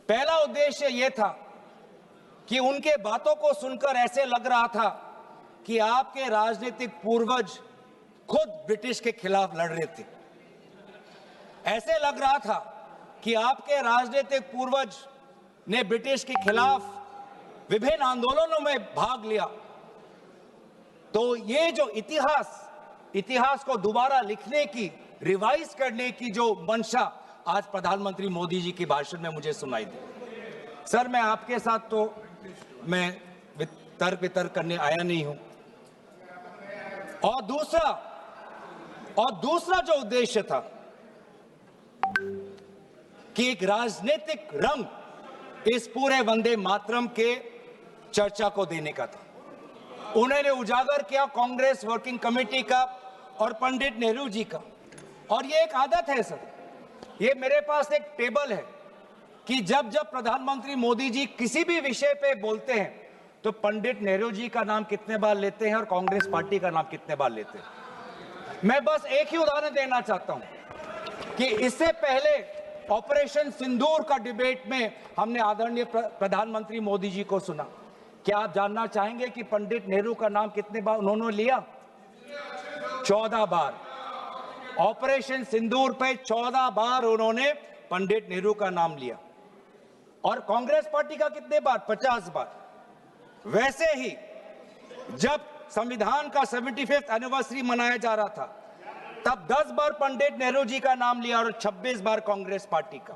पहला उद्देश्य यह था कि उनके बातों को सुनकर ऐसे लग रहा था कि आपके राजनीतिक पूर्वज खुद ब्रिटिश के खिलाफ लड़ रहे थे। ऐसे लग रहा था कि आपके राजनीतिक पूर्वज ने ब्रिटिश के खिलाफ विभिन्न आंदोलनों में भाग लिया। तो ये जो इतिहास को दोबारा लिखने की, रिवाइज करने की जो मंशा आज प्रधानमंत्री मोदी जी के भाषण में मुझे सुनाई दी। सर, मैं आपके साथ तो मैं तर्क वितर्क करने आया नहीं हूं। और दूसरा जो उद्देश्य था कि एक राजनीतिक रंग इस पूरे वंदे मातरम के चर्चा को देने का था। उन्होंने उजागर किया कांग्रेस वर्किंग कमेटी का और पंडित नेहरू जी का। और ये एक आदत है सर, ये मेरे पास एक टेबल है कि जब जब प्रधानमंत्री मोदी जी किसी भी विषय पे बोलते हैं तो पंडित नेहरू जी का नाम कितने बार लेते हैं और कांग्रेस पार्टी का नाम कितने बार लेते हैं। मैं बस एक ही उदाहरण देना चाहता हूं कि इससे पहले ऑपरेशन सिंदूर का डिबेट में हमने आदरणीय प्रधानमंत्री मोदी जी को सुना। क्या आप जानना चाहेंगे कि पंडित नेहरू का नाम कितने बार उन्होंने लिया? 14 बार। ऑपरेशन सिंदूर पे 14 बार उन्होंने पंडित नेहरू का नाम लिया। और कांग्रेस पार्टी का कितने बार? 50 बार। वैसे ही जब संविधान का 75th एनिवर्सरी मनाया जा रहा था तब 10 बार पंडित नेहरू जी का नाम लिया और 26 बार कांग्रेस पार्टी का।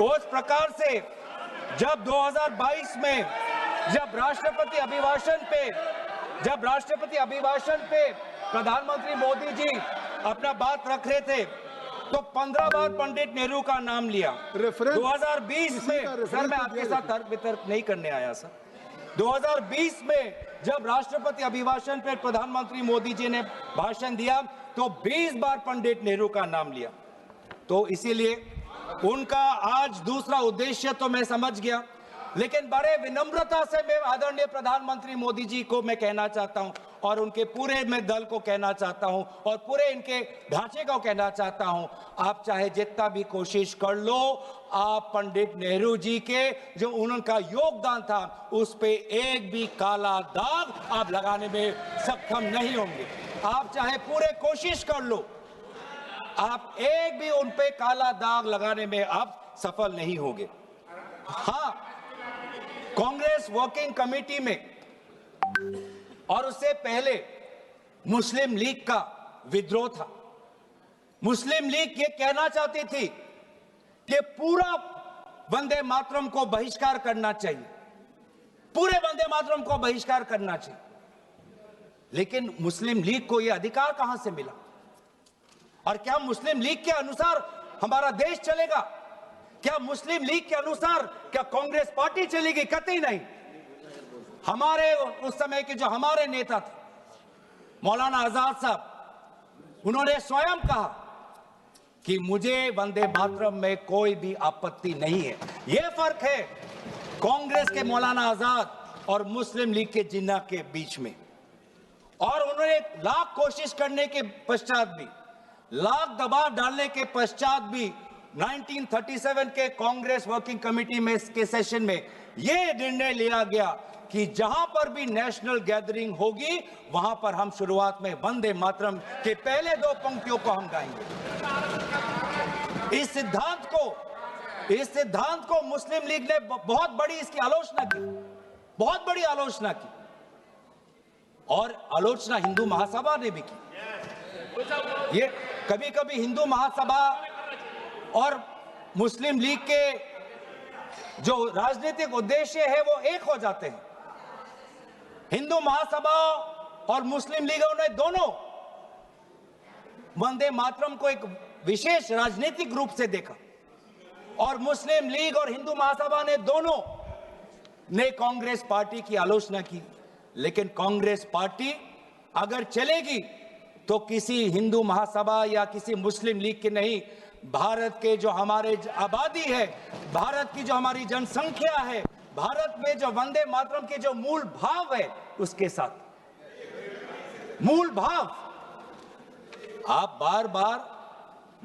उस प्रकार से जब 2022 में जब राष्ट्रपति अभिभाषण पे प्रधानमंत्री मोदी जी अपना बात रख रहे थे तो 15 बार पंडित नेहरू का नाम लिया। 2020 में, सर मैं आपके साथ तर्क वितर्क नहीं करने आया सर, 2020 में जब राष्ट्रपति अभिभाषण पर प्रधानमंत्री मोदी जी ने भाषण दिया तो 20 बार पंडित नेहरू का नाम लिया। तो इसीलिए उनका आज दूसरा उद्देश्य तो मैं समझ गया, लेकिन बड़े विनम्रता से मैं आदरणीय प्रधानमंत्री मोदी जी को मैं कहना चाहता हूं और उनके पूरे मैं दल को कहना चाहता हूं और पूरे इनके ढांचे को कहना चाहता हूं, आप चाहे जितना भी कोशिश कर लो, आप पंडित नेहरू जी के जो उनका योगदान था उस पे एक भी काला दाग आप लगाने में सक्षम नहीं होंगे। आप चाहे पूरे कोशिश कर लो, आप एक भी उन पे काला दाग लगाने में आप सफल नहीं होंगे। हाँ, कांग्रेस वर्किंग कमेटी में और उससे पहले मुस्लिम लीग का विद्रोह था। मुस्लिम लीग ये कहना चाहती थी कि पूरा वंदे मातरम को बहिष्कार करना चाहिए, पूरे वंदे मातरम को बहिष्कार करना चाहिए। लेकिन मुस्लिम लीग को यह अधिकार कहां से मिला? और क्या मुस्लिम लीग के अनुसार हमारा देश चलेगा? क्या मुस्लिम लीग के अनुसार क्या कांग्रेस पार्टी चलेगी? कतई नहीं। हमारे उस समय के जो हमारे नेता थे मौलाना आजाद साहब, उन्होंने स्वयं कहा कि मुझे वंदे मातरम में कोई भी आपत्ति नहीं है। यह फर्क है कांग्रेस के मौलाना आजाद और मुस्लिम लीग के जिन्ना के बीच में। और उन्होंने लाख कोशिश करने के पश्चात भी, लाख दबाव डालने के पश्चात भी 1937 के कांग्रेस वर्किंग कमेटी में के सेशन में यह निर्णय लिया गया कि जहां पर भी नेशनल गैदरिंग होगी वहां पर हम शुरुआत में वंदे मातरम के पहले 2 पंक्तियों को हम गाएंगे। इस सिद्धांत को मुस्लिम लीग ने बहुत बड़ी इसकी आलोचना की, बहुत बड़ी आलोचना की। और आलोचना हिंदू महासभा ने भी की। ये कभी कभी हिंदू महासभा और मुस्लिम लीग के जो राजनीतिक उद्देश्य है वो एक हो जाते हैं। हिंदू महासभा और मुस्लिम लीगों ने दोनों वंदे मातरम को एक विशेष राजनीतिक रूप से देखा और मुस्लिम लीग और हिंदू महासभा ने दोनों ने कांग्रेस पार्टी की आलोचना की। लेकिन कांग्रेस पार्टी अगर चलेगी तो किसी हिंदू महासभा या किसी मुस्लिम लीग के नहीं, भारत के जो हमारे आबादी है, भारत की जो हमारी जनसंख्या है, भारत में जो वंदे मातरम के जो मूल भाव है उसके साथ मूल भाव। आप बार बार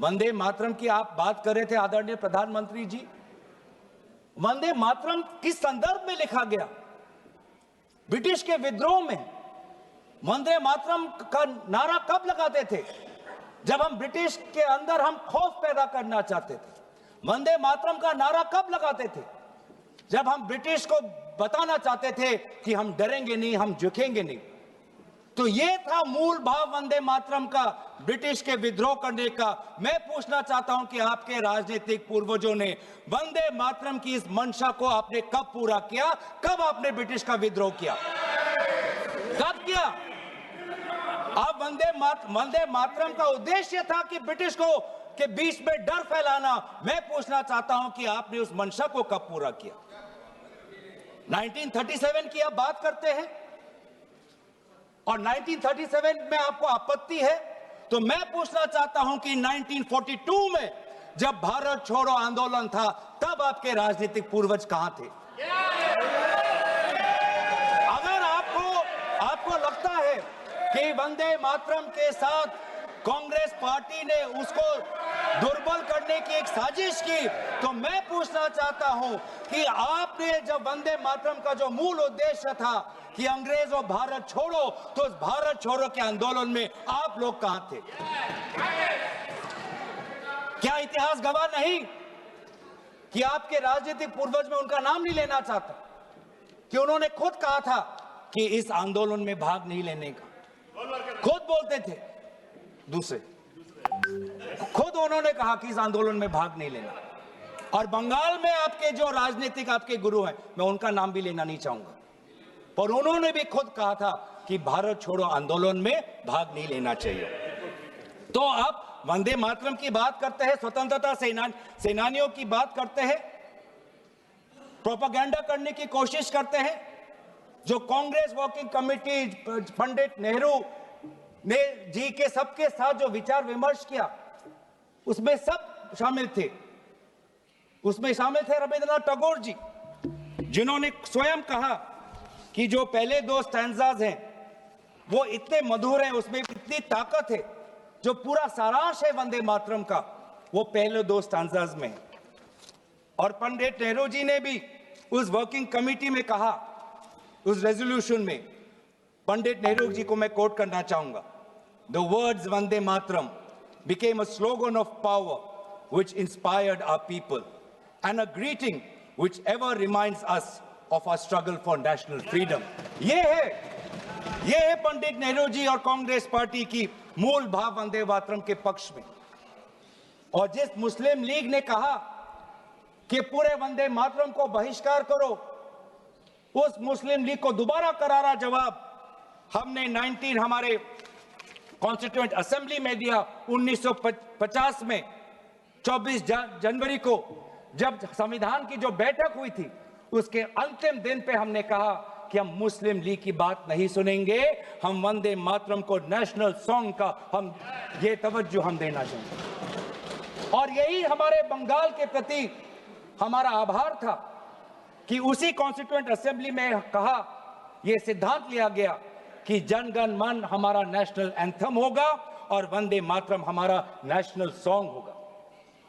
वंदे मातरम की आप बात कर रहे थे आदरणीय प्रधानमंत्री जी, वंदे मातरम किस संदर्भ में लिखा गया? ब्रिटिश के विद्रोह में वंदे मातरम का नारा कब लगाते थे? जब हम ब्रिटिश के अंदर हम खौफ पैदा करना चाहते थे। वंदे मातरम का नारा कब लगाते थे? जब हम ब्रिटिश को बताना चाहते थे कि हम डरेंगे नहीं, हम झुकेंगे नहीं। तो ये था मूल भाव वंदे मातरम का, ब्रिटिश के विद्रोह करने का। मैं पूछना चाहता हूं कि आपके राजनीतिक पूर्वजों ने वंदे मातरम की इस मंशा को आपने कब पूरा किया? कब आपने ब्रिटिश का विद्रोह किया? कब किया? अब वंदे मातरम का उद्देश्य था कि ब्रिटिश को के बीच में डर फैलाना। मैं पूछना चाहता हूं कि आपने उस मंशा को कब पूरा किया? 1937 की आप बात करते हैं और 1937 में आपको आपत्ति है, तो मैं पूछना चाहता हूं कि 1942 में जब भारत छोड़ो आंदोलन था, तब आपके राजनीतिक पूर्वज कहां थे? अगर आपको लगता है कि वंदे मातरम के साथ कांग्रेस पार्टी ने उसको दुर्बल करने की एक साजिश की, तो मैं पूछना चाहता हूं कि आपने जब वंदे मातरम का जो मूल उद्देश्य था कि अंग्रेजों भारत छोड़ो, तो उस भारत छोड़ो के आंदोलन में आप लोग कहां थे? क्या इतिहास गवाह नहीं कि आपके राजनीतिक पूर्वज में उनका नाम नहीं लेना चाहता, कि उन्होंने खुद कहा था कि इस आंदोलन में भाग नहीं लेने का? खुद बोलते थे, दूसरे खुद उन्होंने कहा कि इस आंदोलन में भाग नहीं लेना। और बंगाल में आपके जो राजनीतिक आपके गुरु हैं, मैं उनका नाम भी लेना नहीं चाहूंगा, पर उन्होंने भी खुद कहा था कि भारत छोड़ो आंदोलन में भाग नहीं लेना चाहिए। तो अब वंदे मातरम की बात करते हैं, स्वतंत्रता सेनानियों की बात करते हैं, प्रोपेगेंडा करने की कोशिश करते हैं। जो कांग्रेस वर्किंग कमेटी पंडित नेहरू ने जी के सबके साथ जो विचार विमर्श किया, उसमें सब शामिल थे। उसमें शामिल थे रविंद्रनाथ टैगोर जी, जिन्होंने स्वयं कहा कि जो पहले दो स्टैंजाज हैं वो इतने मधुर हैं, उसमें इतनी ताकत है, जो पूरा सारांश है वंदे मातरम का, वो पहले दो स्टैंजाज में है। और पंडित नेहरू जी ने भी उस वर्किंग कमेटी में कहा, उस रेजोल्यूशन में, पंडित नेहरू जी को मैं कोट करना चाहूंगा, The words Vande Mataram became a slogan of power which inspired our people and a greeting which ever reminds us of our struggle for national freedom. ये है पंडित नेहरू जी और कांग्रेस पार्टी की मूल भाव वंदे मातरम के पक्ष में। और जिस मुस्लिम लीग ने कहा कि पूरे वंदे मातरम को बहिष्कार करो, उस मुस्लिम लीग को दोबारा करारा जवाब हमने हमारे कॉन्स्टिट्यूएंट असेंबली में दिया 1950 में 24 जनवरी को, जब संविधान की जो बैठक हुई थी, उसके अंतिम दिन पे हमने कहा कि हम मुस्लिम लीग की बात नहीं सुनेंगे, हम वंदे मातरम को नेशनल सॉन्ग का हम ये तवज्जो हम देना चाहेंगे। और यही हमारे बंगाल के प्रति हमारा आभार था कि उसी कॉन्स्टिट्यूएंट असेंबली में कहा, यह सिद्धांत लिया गया कि जन गण मन हमारा नेशनल एंथम होगा और वंदे मातरम हमारा नेशनल सॉन्ग होगा।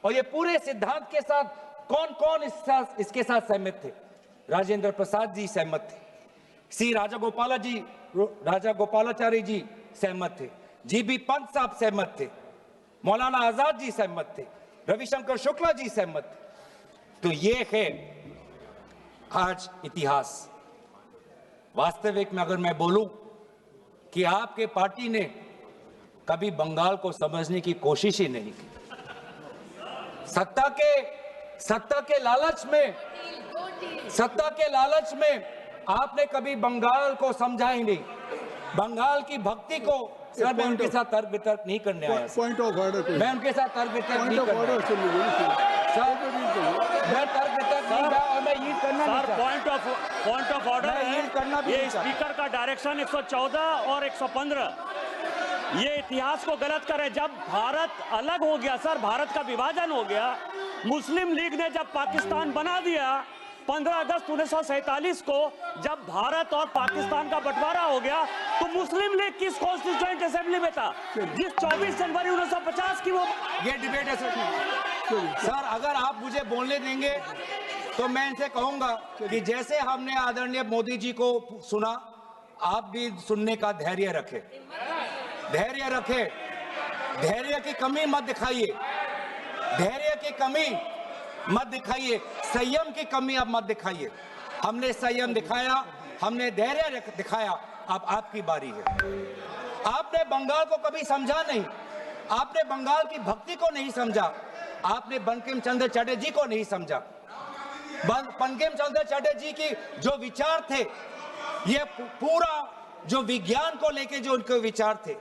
और ये पूरे सिद्धांत के साथ कौन कौन इसके साथ सहमत थे? राजेंद्र प्रसाद जी सहमत थे, सी राजागोपालाचारी जी सहमत थे, जीबी पंत साहब सहमत थे, मौलाना आजाद जी सहमत थे, रविशंकर शुक्ला जी सहमत थे। तो ये है आज इतिहास। वास्तविक में अगर मैं बोलूं कि आपके पार्टी ने कभी बंगाल को समझने की कोशिश ही नहीं की। सत्ता के लालच में आपने कभी बंगाल को समझा ही नहीं। बंगाल की भक्ति को सर, मैं उनके साथ तर्क वितर्क नहीं करने आया। पॉइंट ऑफ ऑर्डर, मैं उनके साथ तर्क वितर्क नहीं करने आया। मैं तर्क वितर्क नहीं कर और मैं यील्ड करना नहीं चाहता। पॉइंट ऑफ ऑर्डर यील्ड करना भी ये स्पीकर का डायरेक्शन 114 और 115 ये इतिहास को गलत करे। जब भारत अलग हो गया सर, भारत का विभाजन हो गया, मुस्लिम लीग ने जब पाकिस्तान बना दिया 15 अगस्त 1947 को, जब भारत और पाकिस्तान का बंटवारा हो गया, तो मुस्लिम लीग किस कॉन्स्टिट्यूएंट असेंबली में था जिस 24 जनवरी 1950 की वो ये डिबेट है सर। अगर आप मुझे बोलने देंगे तो मैं इनसे कहूंगा कि जैसे हमने आदरणीय मोदी जी को सुना, आप भी सुनने का धैर्य रखें, धैर्य रखें, धैर्य की कमी मत दिखाइए, धैर्य की कमी मत दिखाइए, संयम की कमी अब मत दिखाइए। हमने संयम दिखाया, हमने धैर्य दिखाया, अब आपकी बारी है। आपने बंगाल को कभी समझा नहीं, आपने बंगाल की भक्ति को नहीं समझा, आपने बंकिम चंद्र चटर्जी को नहीं समझा। बंकिम चंद्र चटर्जी की जो विचार थे, ये पूरा जो विज्ञान को लेके जो उनके विचार थे,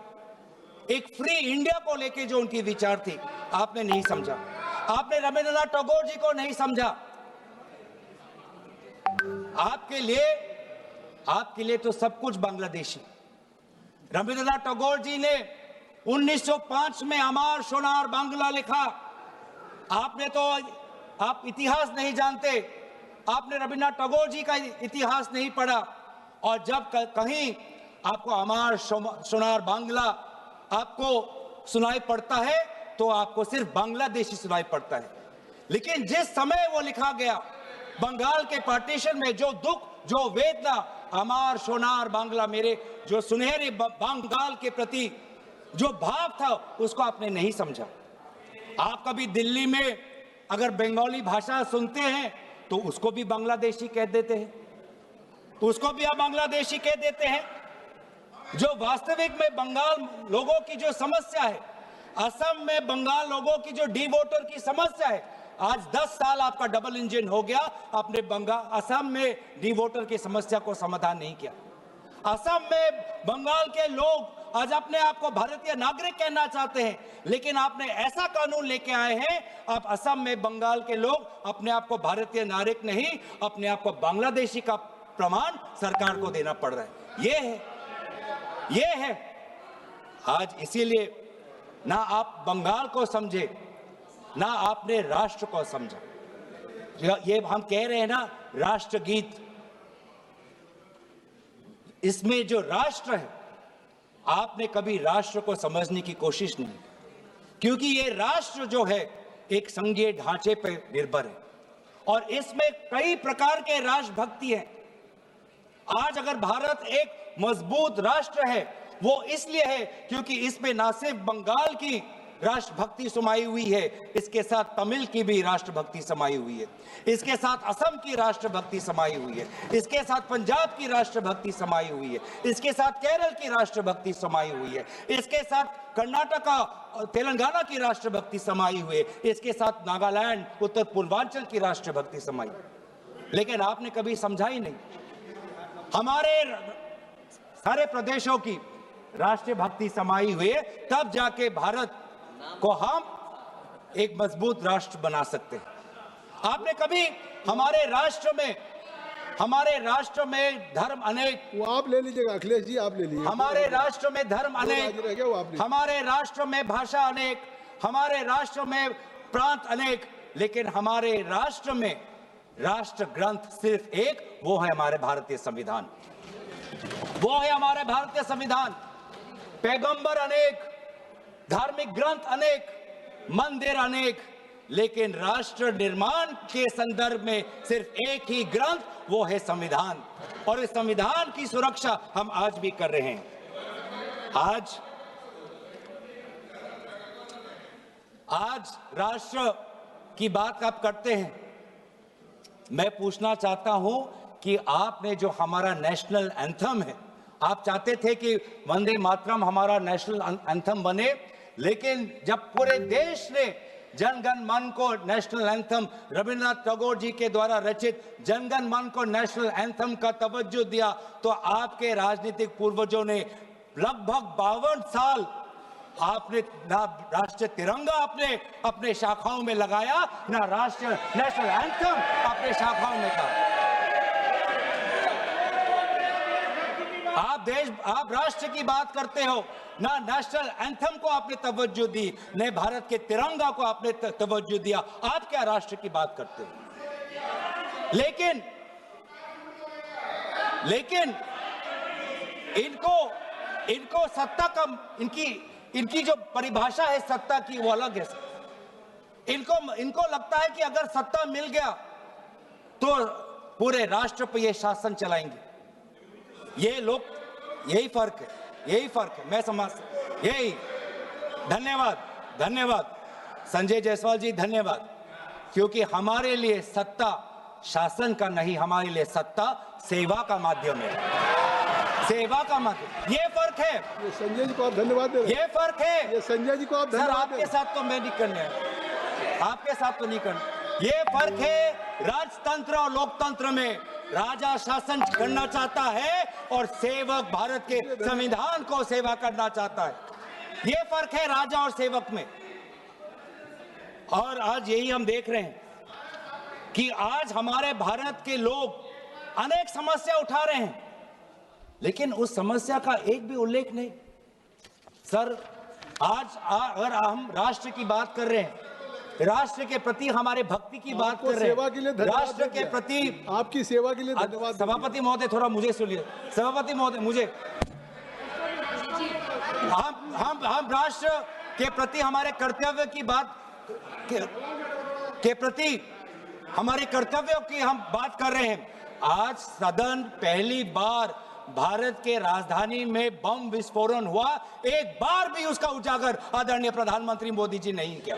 एक फ्री इंडिया को लेके जो उनकी विचार थी, आपने नहीं समझा। आपने रविंद्रनाथ टैगोर जी को नहीं समझा। आपके लिए तो सब कुछ बांग्लादेशी। रविंद्रनाथ टैगोर जी ने 1905 में अमर सोनार बांग्ला लिखा। आप इतिहास नहीं जानते, आपने रविंद्रनाथ टैगोर जी का इतिहास नहीं पढ़ा, और जब कहीं आपको अमर सोनार बांग्ला आपको सुनाई पड़ता है तो आपको सिर्फ बांग्लादेशी सुनाई पड़ता है। लेकिन जिस समय वो लिखा गया, बंगाल के पार्टीशन में जो दुख, जो वेदना, अमर सोनार बांग्ला, मेरे जो सुनहरे बंगाल के प्रति जो भाव था, उसको आपने नहीं समझा। आप कभी दिल्ली में अगर बंगाली भाषा सुनते हैं तो उसको भी बांग्लादेशी कह देते हैं, उसको भी आप बांग्लादेशी कह देते हैं। जो वास्तविक में बंगाल लोगों की जो समस्या है, असम में बंगाल लोगों की जो डी वोटर की समस्या है, आज 10 साल आपका डबल इंजन हो गया, आपने असम में डी वोटर की समस्या को समाधान नहीं किया। असम में बंगाल के लोग आज अपने आप को भारतीय नागरिक कहना चाहते हैं, लेकिन आपने ऐसा कानून लेके आए हैं, अब असम में बंगाल के लोग अपने आप को भारतीय नागरिक नहीं, अपने आप को बांग्लादेशी का प्रमाण सरकार को देना पड़ रहा है। ये है आज। इसीलिए ना आप बंगाल को समझे, ना आपने राष्ट्र को समझा। ये हम कह रहे हैं ना, राष्ट्रगीत, इसमें जो राष्ट्र है, आपने कभी राष्ट्र को समझने की कोशिश नहीं, क्योंकि ये राष्ट्र जो है एक संघीय ढांचे पर निर्भर है, और इसमें कई प्रकार के राष्ट्रभक्ति है। आज अगर भारत एक मजबूत राष्ट्र है, वो इसलिए है क्योंकि इसमें ना सिर्फ बंगाल की राष्ट्रभक्ति समाई हुई है, इसके साथ तमिल की भी राष्ट्रभक्ति समाई हुई है, इसके साथ असम की राष्ट्रभक्ति समाई हुई है, इसके साथ पंजाब की राष्ट्रभक्ति समाई हुई है, इसके साथ केरल की राष्ट्रभक्ति समाई हुई है, इसके साथ कर्नाटका तेलंगाना की राष्ट्रभक्ति समाई हुई है, इसके साथ नागालैंड उत्तर पूर्वांचल की राष्ट्रभक्ति समाई। लेकिन आपने कभी समझा ही नहीं। हमारे सारे प्रदेशों की राष्ट्रीय भक्ति समाई हुई है, तब जाके भारत को हम एक मजबूत राष्ट्र बना सकते हैं। आपने कभी हमारे राष्ट्र में धर्म अनेक, वो आप ले लीजिएगा अखिलेश जी, आप ले लीजिए। हमारे राष्ट्र में धर्म अनेक, हमारे राष्ट्र में भाषा अनेक, हमारे राष्ट्र में प्रांत अनेक, लेकिन हमारे राष्ट्र में राष्ट्र ग्रंथ सिर्फ एक, वो है हमारे भारतीय संविधान। वो है हमारे भारतीय संविधान। पैगंबर अनेक, धार्मिक ग्रंथ अनेक, मंदिर अनेक, लेकिन राष्ट्र निर्माण के संदर्भ में सिर्फ एक ही ग्रंथ, वो है संविधान। और इस संविधान की सुरक्षा हम आज भी कर रहे हैं। आज राष्ट्र की बात आप करते हैं, मैं पूछना चाहता हूं कि आपने जो हमारा नेशनल एंथम है, आप चाहते थे कि वंदे मातरम हमारा नेशनल एंथम बने, लेकिन जब पूरे देश ने जनगण मन को नेशनल एंथम, रविंद्रनाथ टैगोर जी के द्वारा रचित जनगण मन को नेशनल एंथम का तवज्जो दिया, तो आपके राजनीतिक पूर्वजों ने लगभग 52 साल आपने ना राष्ट्रीय तिरंगा अपने शाखाओं में लगाया, ना राष्ट्रीय नेशनल एंथम अपने शाखाओं में कहा। आप राष्ट्र की बात करते हो, ना नेशनल एंथम को आपने तवज्जो दी, न भारत के तिरंगा को आपने तवज्जो दिया। आप क्या राष्ट्र की बात करते हो? लेकिन इनको सत्ता का, इनकी जो परिभाषा है सत्ता की, वो अलग है। इनको लगता है कि अगर सत्ता मिल गया तो पूरे राष्ट्र पर ये शासन चलाएंगे। ये लोग, यही फर्क है, यही फर्क है। मैं समझ, यही। धन्यवाद, धन्यवाद संजय जायसवाल जी, धन्यवाद। क्योंकि हमारे लिए सत्ता शासन का नहीं, हमारे लिए सत्ता सेवा का माध्यम है, सेवा का माध्यम। ये फर्क है। ये संजय जी को आप धन्यवाद दे रहे हैं। ये फर्क है। ये संजय जी को आप सर धन्यवाद दे आपके रहे हैं। साथ तो मैं नहीं करने आया, आपके साथ तो नहीं करना। ये फर्क है, राजतंत्र और लोकतंत्र में राजा शासन करना चाहता है और सेवक भारत के संविधान को सेवा करना चाहता है। ये फर्क है राजा और सेवक में। और आज यही हम देख रहे हैं कि आज हमारे भारत के लोग अनेक समस्या उठा रहे हैं, लेकिन उस समस्या का एक भी उल्लेख नहीं। सर आज अगर हम राष्ट्र की बात कर रहे हैं, राष्ट्र के प्रति हमारे भक्ति की बात कर रहे सेवा के लिए हैं, धन्यवाद राष्ट्र के प्रति आपकी सेवा के लिए धन्यवाद। सभापति महोदय थोड़ा मुझे सुनिए, सभापति महोदय मुझे, हम राष्ट्र के प्रति हमारे कर्तव्य की बात के प्रति हमारे कर्तव्यों की हम बात कर रहे हैं। आज सदन पहली बार भारत के राजधानी में बम विस्फोटन हुआ, एक बार भी उसका उजागर आदरणीय प्रधानमंत्री मोदी जी नहीं किया।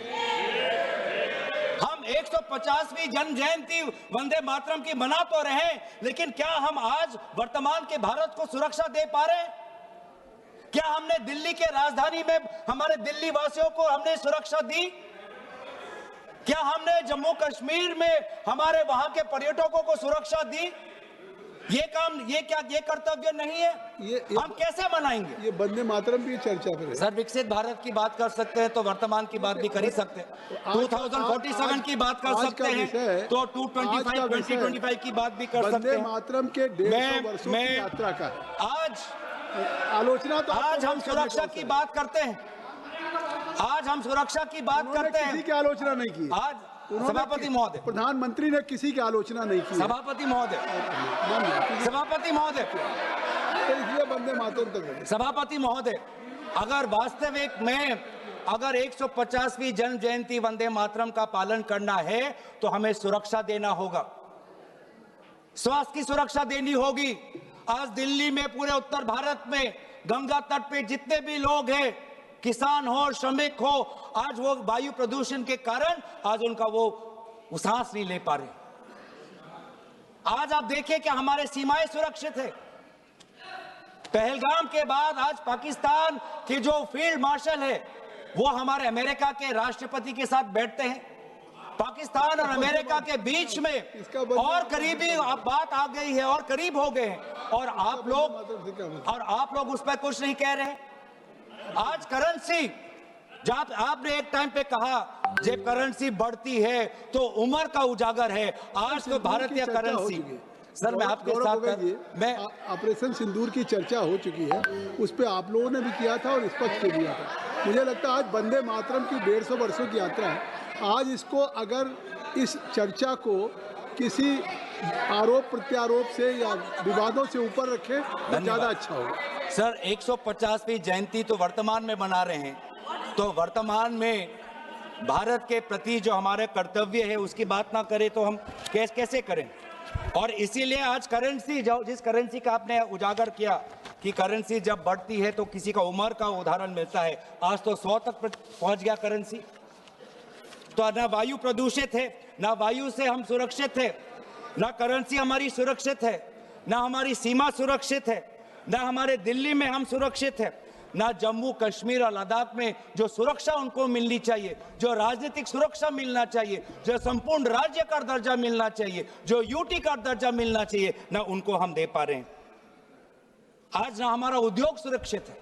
हम 150वीं जन्म जयंती वंदे मातरम की मना तो रहे हैं, लेकिन क्या हम आज वर्तमान के भारत को सुरक्षा दे पा रहे हैं? क्या हमने दिल्ली के राजधानी में हमारे दिल्ली वासियों को हमने सुरक्षा दी? क्या हमने जम्मू कश्मीर में हमारे वहां के पर्यटकों को सुरक्षा दी? ये काम, ये क्या, ये कर्तव्य नहीं है? हम कैसे मनाएंगे? ये वंदे मातरम की चर्चा करें। सर विकसित भारत की बात कर सकते हैं तो वर्तमान की बात भी कर ही सकते हैं। 2047 की बात कर सकते हैं तो 2025 की बात भी कर सकते वंदे हैं। मातरम के 150 वर्षों की यात्रा का आज आलोचना तो आज हम सुरक्षा की बात करते हैं, आज हम सुरक्षा की बात करते हैं। किसी की आलोचना नहीं की आज सभापति महोदय, प्रधानमंत्री ने किसी की आलोचना नहीं की। सभापति महोदय, सभापति महोदय, तो इसलिए वंदे मातरम तक। सभापति महोदय, अगर वास्तविक में अगर 150वीं जन्म जयंती वंदे मातरम का पालन करना है तो हमें सुरक्षा देना होगा, स्वास्थ्य की सुरक्षा देनी होगी। आज दिल्ली में, पूरे उत्तर भारत में, गंगा तट पे जितने भी लोग हैं, किसान हो, श्रमिक हो, आज वो वायु प्रदूषण के कारण आज उनका वो सांस नहीं ले पा रहे। आज आप देखिए कि हमारे सीमाएं सुरक्षित है। पहलगाम के बाद आज पाकिस्तान की जो फील्ड मार्शल है वो हमारे अमेरिका के राष्ट्रपति के साथ बैठते हैं। पाकिस्तान और अमेरिका के बीच में और करीबी बात आ गई है और करीब हो गए हैं, और आप लोग उस पर कुछ नहीं कह रहे। आज करेंसी, जब आपने एक टाइम पे कहा जब करेंसी बढ़ती है तो उम्र का उजागर है, आज तो भारतीय करेंसी। सर मैं आपके साथ, मैं ऑपरेशन सिंदूर की चर्चा हो चुकी है, उस पर आप लोगों ने भी किया था और इस पर किया था। मुझे लगता है आज वंदे मातरम की 150 वर्षों की यात्रा है, आज इसको अगर इस चर्चा को किसी आरोप प्रत्यारोप से या विवादों से ऊपर रखें तो ज्यादा अच्छा होगा। सर 150वीं जयंती तो वर्तमान में मना रहे हैं, तो वर्तमान में भारत के प्रति जो हमारे कर्तव्य है उसकी बात ना करें तो हम कैसे करें? और इसीलिए आज करेंसी, जिस करेंसी का आपने उजागर किया कि करेंसी जब बढ़ती है तो किसी का उम्र का उदाहरण मिलता है, आज तो 100 तक पहुंच गया करेंसी। तो ना वायु प्रदूषित है, ना वायु से हम सुरक्षित है, ना करेंसी हमारी सुरक्षित है, ना हमारी सीमा सुरक्षित है, ना हमारे दिल्ली में हम सुरक्षित है, ना जम्मू कश्मीर और लद्दाख में जो सुरक्षा उनको मिलनी चाहिए, जो राजनीतिक सुरक्षा मिलना चाहिए, जो संपूर्ण राज्य का दर्जा मिलना चाहिए, जो यूटी का दर्जा मिलना चाहिए, ना उनको हम दे पा रहे हैं। आज ना हमारा उद्योग सुरक्षित है।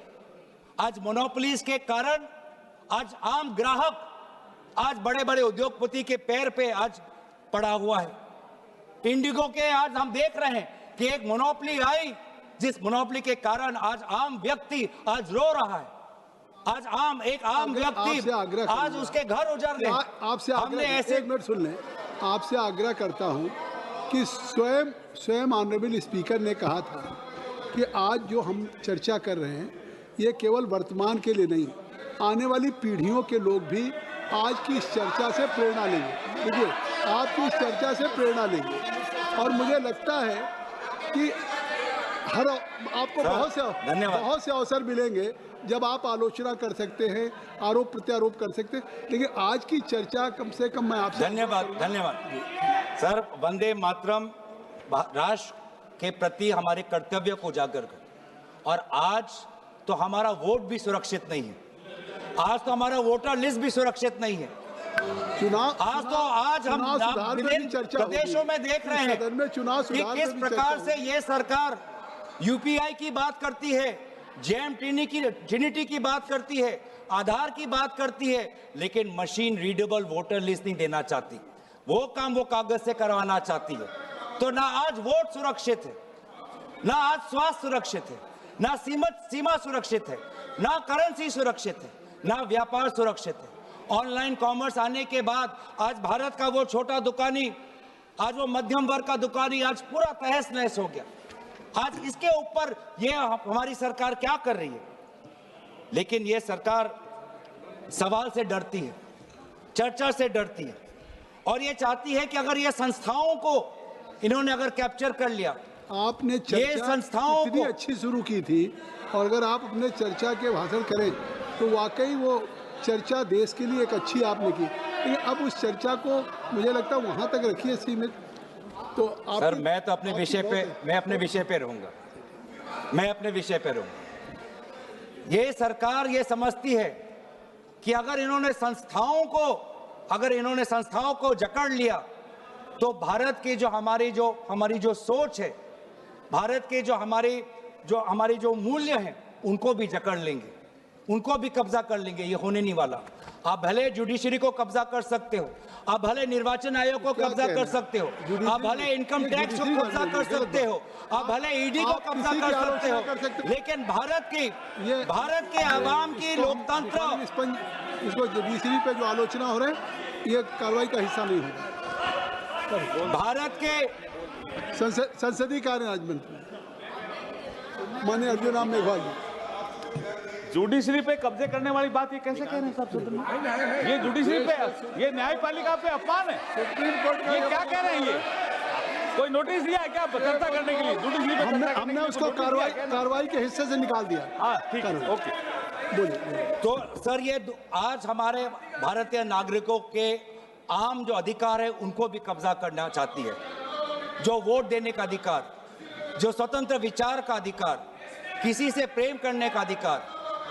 आज मोनोपोलीज के कारण आज आम ग्राहक, आज बड़े बड़े उद्योगपति के पैर पे आज पड़ा हुआ है। इंडिगो के आज हम देख रहे हैं कि एक मोनोपोली आई, जिस मोनोपोली के कारण आज आम व्यक्ति आज रो रहा है। आज एक आम व्यक्ति आज उसके घर उजड़ गए। आपसे हमने ऐसे, एक मिनट सुन लें, आपसे आग्रह करता हूं कि स्वयं ऑनरेबल स्पीकर ने कहा था कि आज जो हम चर्चा कर रहे हैं ये केवल वर्तमान के लिए नहीं, आने वाली पीढ़ियों के लोग भी आज की इस चर्चा से प्रेरणा लेंगे। देखिए आपकी इस चर्चा से प्रेरणा लेंगे और मुझे लगता है कि आपको बहुत से अवसर मिलेंगे जब आप आलोचना कर सकते हैं, आरोप प्रत्यारोप कर सकते हैं, लेकिन आज की चर्चा कम से कम मैं आपसे धन्यवाद सर। वंदे मातरम राष्ट्र के प्रति हमारे कर्तव्य को उजागर कर, और आज तो हमारा वोट भी सुरक्षित नहीं है, आज तो हमारा वोटर लिस्ट भी सुरक्षित नहीं है। आज हम विभिन्न प्रदेशों में देख रहे हैं कि किस प्रकार से ये सरकार यूपीआई की बात करती है, जेम ट्रिनिटी की बात करती है, आधार की बात करती है, लेकिन मशीन रीडेबल वोटर लिस्ट नहीं देना चाहती। वो काम वो कागज से करवाना चाहती है। तो ना आज वोट सुरक्षित है, ना आज स्वास्थ्य सुरक्षित है, ना सीमा सुरक्षित है, ना करेंसी सुरक्षित है, ना व्यापार सुरक्षित है। ऑनलाइन कॉमर्स आने के बाद आज भारत का वो छोटा दुकानी, आज वो मध्यम वर्ग का दुकानी आज पूरा तहस नहस हो गया। आज इसके ऊपर ये हमारी सरकार क्या कर रही है? लेकिन ये सरकार सवाल से डरती है, चर्चा से डरती है, और ये चाहती है कि अगर ये संस्थाओं को इन्होंने अगर कैप्चर कर लिया, आपने चर्चा संस्थाओं इतनी अच्छी शुरू की थी, और अगर आप अपने चर्चा के भाषण करें तो वाकई वो चर्चा देश के लिए एक अच्छी आपने की, लेकिन अब उस चर्चा को मुझे लगता है वहाँ तक रखिए सीमित। तो सर मैं तो अपने विषय पे रहूंगा, मैं अपने विषय पे रहूंगा। ये सरकार ये समझती है कि अगर इन्होंने संस्थाओं को जकड़ लिया तो भारत की हमारी जो सोच है, भारत के हमारी जो मूल्य हैं, उनको भी जकड़ लेंगे, उनको भी कब्जा कर लेंगे। ये होने नहीं वाला। आप भले जुडिशरी को कब्जा कर सकते हो, आप भले निर्वाचन आयोग को कब्जा कर सकते हो, आप भले इनकम टैक्स को कब्जा कर सकते हो, आप भले ईडी को कब्जा कर सकते हो, लेकिन भारत के आवाम की लोकतंत्र, इसको जुडिशरी पे जो आलोचना हो रहा है ये कार्रवाई का हिस्सा नहीं होगा। भारत के संसदीय कार्य राज्य मंत्री माननीय अर्जुन राम मेघवाल जी, जुडिशरी पे कब्जे करने वाली बात ये कैसे कह रहे हैं साहब? ये जुडिशरी पे, ये न्यायपालिका पे अपमान है। ये क्या कह रहे हैं? ये कोई नोटिस दिया है क्या चर्चा करने के लिए? जुडिशरी पे हमने उसको कार्रवाई के हिस्से से निकाल दिया। हाँ ठीक है, ओके बोलिए। तो सर ये आज हमारे भारतीय नागरिकों के आम जो अधिकार है उनको भी कब्जा करना चाहती है। जो वोट देने का अधिकार, जो स्वतंत्र विचार का अधिकार, किसी से प्रेम करने का अधिकार,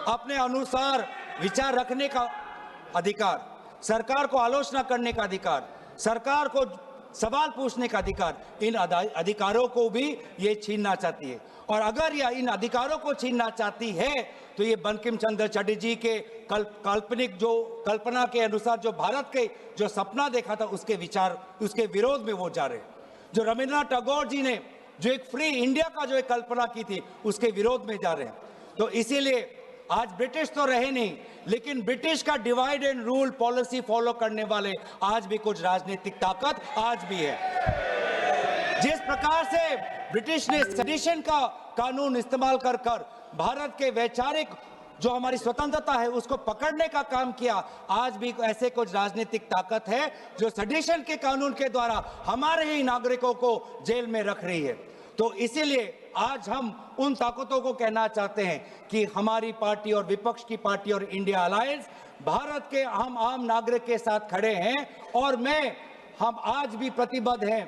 अपने अनुसार विचार रखने का अधिकार, सरकार को आलोचना करने का अधिकार, सरकार को सवाल पूछने का अधिकार, इन अधिकारों को भी ये छीनना चाहती है। और अगर यह इन अधिकारों को छीनना चाहती है तो ये बंकिम चंद्र चटर्जी के काल्पनिक जो कल्पना के अनुसार जो भारत के जो सपना देखा था उसके विरोध में वो जा रहे हैं। जो रविंद्रनाथ टैगोर जी ने जो एक फ्री इंडिया का जो एक कल्पना की थी उसके विरोध में जा रहे हैं। तो इसीलिए आज ब्रिटिश तो रहे नहीं, लेकिन ब्रिटिश का divide and rule policy follow करने वाले आज भी कुछ राजनीतिक ताकत आज भी है। जिस प्रकार से ब्रिटिश ने सेडिशन का कानून इस्तेमाल कर भारत के वैचारिक जो हमारी स्वतंत्रता है उसको पकड़ने का काम किया, आज भी ऐसे कुछ राजनीतिक ताकत है जो सेडिशन के कानून के द्वारा हमारे ही नागरिकों को जेल में रख रही है। तो इसीलिए आज हम उन ताकतों को कहना चाहते हैं कि हमारी पार्टी और विपक्ष की पार्टी और इंडिया अलायंस भारत के हम आम नागरिक के साथ खड़े हैं, और हम आज भी प्रतिबद्ध हैं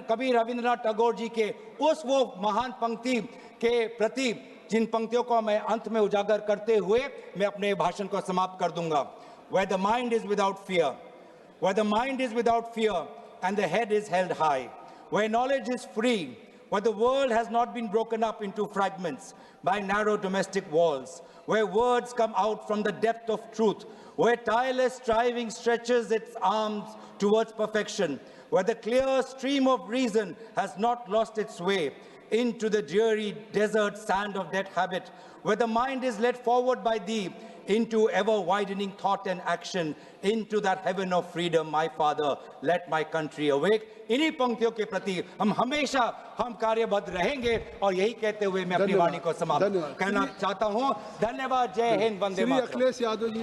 कवि रविंद्रनाथ टैगोर जी के उस वो महान पंक्ति के प्रति, जिन पंक्तियों को मैं अंत में उजागर करते हुए मैं अपने भाषण को समाप्त कर दूंगा। Where the mind is without fear, where the mind is without fear and the head is held high, where knowledge is free, where the world has not been broken up into fragments by narrow domestic walls, where words come out from the depth of truth, where tireless striving stretches its arms towards perfection, where the clear stream of reason has not lost its way into the dreary desert sand of dead habit, where the mind is led forward by thee into ever-widening thought and action, into that heaven of freedom, my Father, let my country awake। इन्हीं पंक्तियों के प्रति हम हमेशा कार्यबद्ध रहेंगे, और यही कहते हुए मैं अपनी वाणी को समाप्त करना चाहता हूँ। धन्यवाद। जय हिंद, वंदे मातरम। अखिलेश यादव जी।